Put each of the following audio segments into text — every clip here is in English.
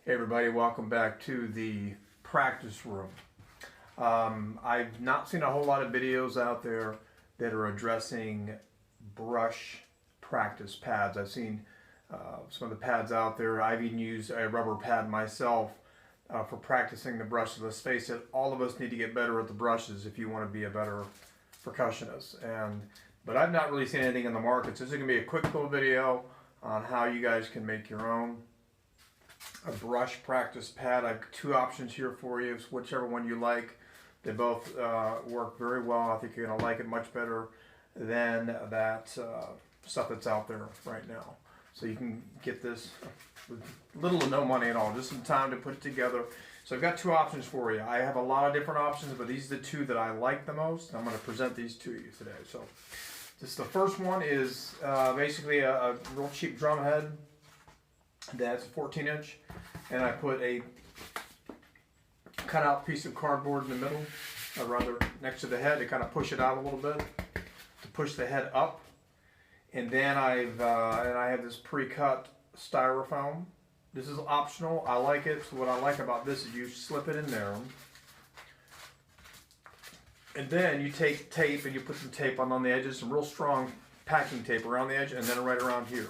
Hey everybody, welcome back to the practice room. I've not seen a whole lot of videos out there that are addressing brush practice pads. I've seen some of the pads out there. I've even used a rubber pad myself for practicing the brushes. Let's face it, all of us need to get better at the brushes if you want to be a better percussionist. But I've not really seen anything in the market. So this is going to be a quick little video on how you guys can make your own a brush practice pad. I've two options here for you, so whichever one you like. They both work very well. I think you're going to like it much better than that stuff that's out there right now. So you can get this with little to no money at all, just some time to put it together. So I've got two options for you. I have a lot of different options, but these are the two that I like the most. I'm going to present these to you today. So the first one is basically a real cheap drum head. That's a 14-inch, and I put a cut-out piece of cardboard in the middle, or rather next to the head, to kind of push it out a little bit, to push the head up. And then I have this pre-cut styrofoam. This is optional. I like it. So what I like about this is you slip it in there, and then you take tape and you put some tape on the edges, some real strong packing tape around the edge, and then right around here.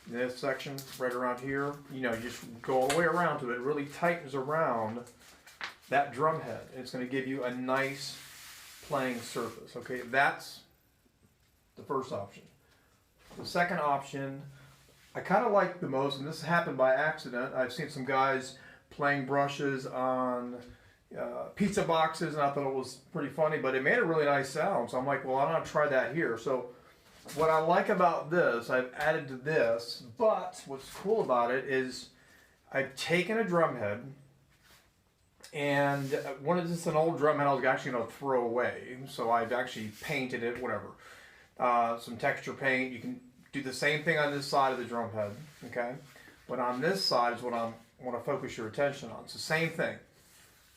This section right around here, you just go all the way around to it. It really tightens around that drum head. It's going to give you a nice playing surface. Okay, that's the first option. The second option I kind of like the most, and this happened by accident. I've seen some guys playing brushes on pizza boxes, and I thought it was pretty funny, but it made a really nice sound. So I'm like, well, I'm going to try that here. So what I like about this, I've added to this, but what's cool about it is I've taken a drum head, and one is just an old drum head I was actually going to throw away. So I've actually painted it, whatever. Some texture paint. You can do the same thing on this side of the drum head, okay? But on this side is what I want to focus your attention on. It's the same thing.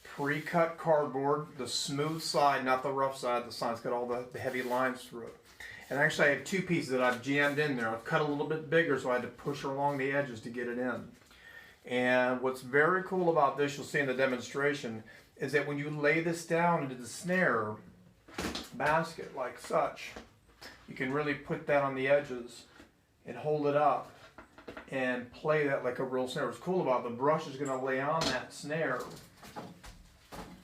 Pre-cut cardboard, the smooth side, not the rough side. The side's got all the heavy lines through it. And actually I have two pieces that I've jammed in there. I've cut a little bit bigger, so I had to push along the edges to get it in. And what's very cool about this, you'll see in the demonstration, is that when you lay this down into the snare basket like such, you can really put that on the edges and hold it up and play that like a real snare. What's cool about the brush is going to lay on that snare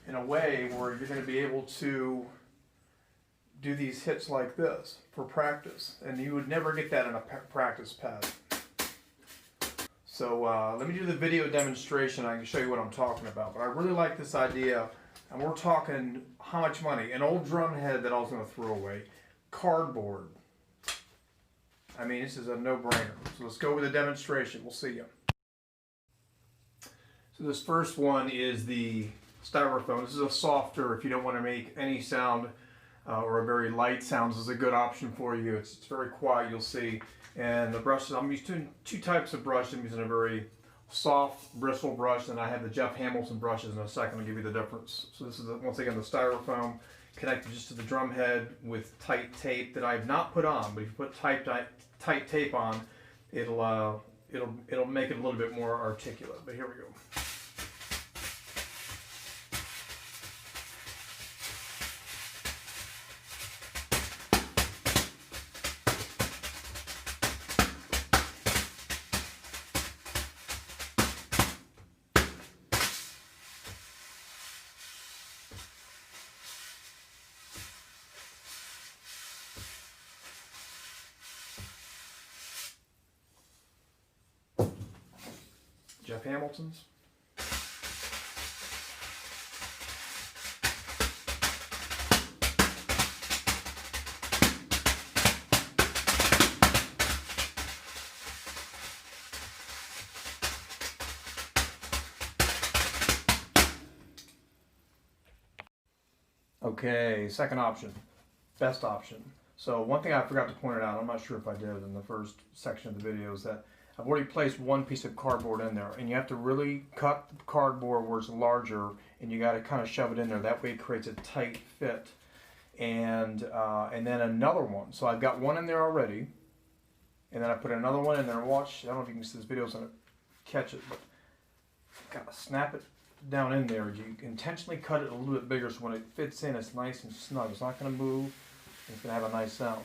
in a way where you're going to be able to do these hits like this for practice, and you would never get that in a practice pad. So let me do the video demonstration. I can show you what I'm talking about, but I really like this idea, and we're talking how much money? An old drum head that I was going to throw away, cardboard. I mean, this is a no-brainer. So let's go with the demonstration. We'll see you. So this first one is the styrofoam. This is a softer, if you don't want to make any sound or a very light sounds, is a good option for you. It's very quiet, you'll see. And the brushes, I'm using two types of brush. I'm using a very soft bristle brush, and I have the Jeff Hamilton brushes. In a second I'll give you the difference. So this is, once again, the styrofoam connected just to the drum head with tight tape that I have not put on. But if you put tight tape on, it'll make it a little bit more articulate. But here we go. Jeff Hamilton's. Okay, second option, best option. So one thing I forgot to point out, I'm not sure if I did in the first section of the video, is that I've already placed one piece of cardboard in there, and you have to really cut the cardboard where it's larger, and you got to kind of shove it in there. That way it creates a tight fit. And then another one. So I've got one in there already, and then I put another one in there. Watch, I don't know if you can see this video, so I'm going to catch it, but kind of snap it down in there. You intentionally cut it a little bit bigger so when it fits in, it's nice and snug. It's not going to move. It's going to have a nice sound.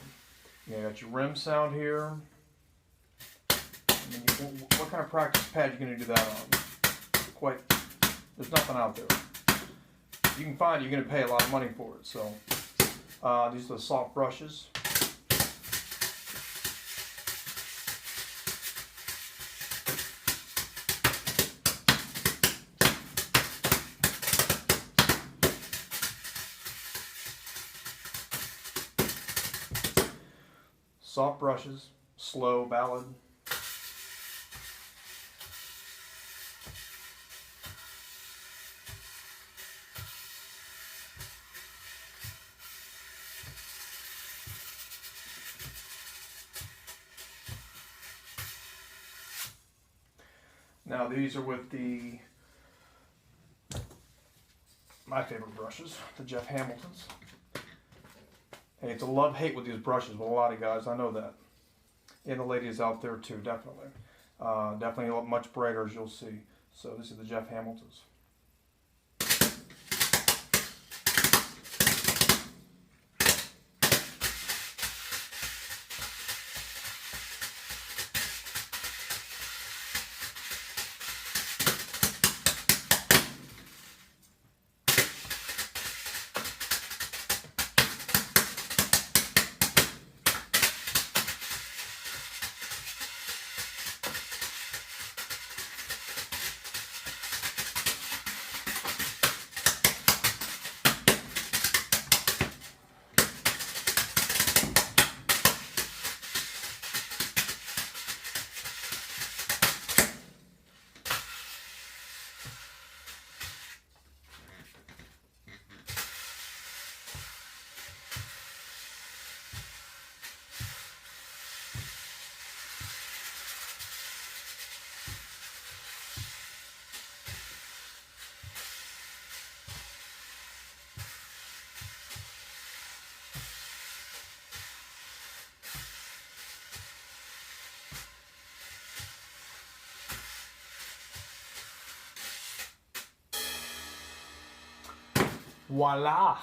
You got your rim sound here. What kind of practice pad are you going to do that on? There's nothing out there. You can find you're going to pay a lot of money for it. So these are the soft brushes. Soft brushes, slow ballad. Now these are with my favorite brushes, the Jeff Hamiltons. Hey, it's a love-hate with these brushes with a lot of guys, I know that. And the ladies out there too, definitely. Definitely much brighter as you'll see. So this is the Jeff Hamiltons. Voila!